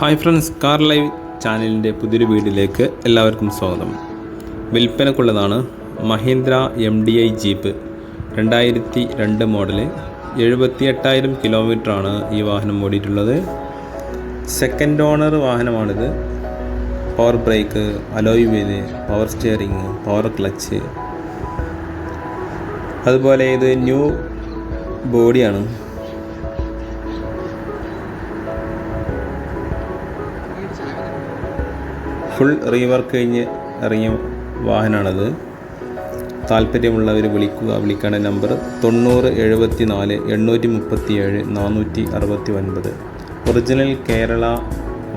Hi friends, car live ചാനലിൻ്റെ പുതിയൊരു വീഡിയോയിലേക്ക് എല്ലാവർക്കും സ്വാഗതം. വിൽപ്പനക്കുള്ളതാണ് മഹീന്ദ്ര MDI ജീപ്പ് 2002 മോഡല്. 78,000 കിലോമീറ്ററാണ് ഈ വാഹനം ഓടിയിട്ടുള്ളത്. സെക്കൻഡ് ഓണർ വാഹനമാണിത്. Power brake, alloy wheel, power steering, power clutch, അതുപോലെ ഇത് ന്യൂ ബോഡിയാണ്. ഫുൾ റീവർക്ക് കഴിഞ്ഞ് ഇറങ്ങിയ വാഹനമാണത്. താല്പര്യമുള്ളവർ വിളിക്കേണ്ട നമ്പർ 9074 837 469. ഒറിജിനൽ കേരള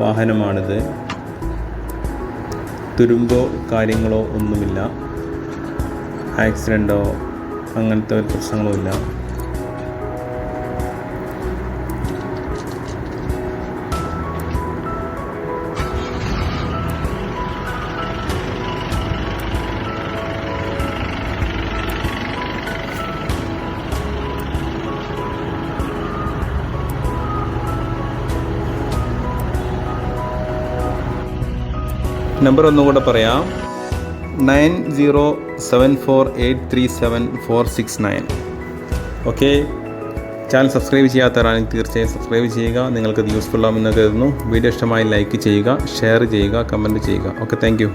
വാഹനമാണിത്. തുരുമ്പോ കാര്യങ്ങളോ ഒന്നുമില്ല, ആക്സിഡൻറ്റോ അങ്ങനത്തെ ഒരു പ്രശ്നങ്ങളോ ഇല്ല. നമ്പർ ഒന്നുകൂടെ പറയാം, 9074837469. ഓക്കെ, ചാനൽ സബ്സ്ക്രൈബ് ചെയ്യാത്തവരാണെങ്കിൽ തീർച്ചയായും സബ്സ്ക്രൈബ് ചെയ്യുക. നിങ്ങൾക്കത് യൂസ്ഫുൾ ആകുമെന്ന് കരുതുന്നു. വീഡിയോ ഇഷ്ടമായി ലൈക്ക് ചെയ്യുക, ഷെയർ ചെയ്യുക, കമൻറ്റ് ചെയ്യുക. Okay, thank you.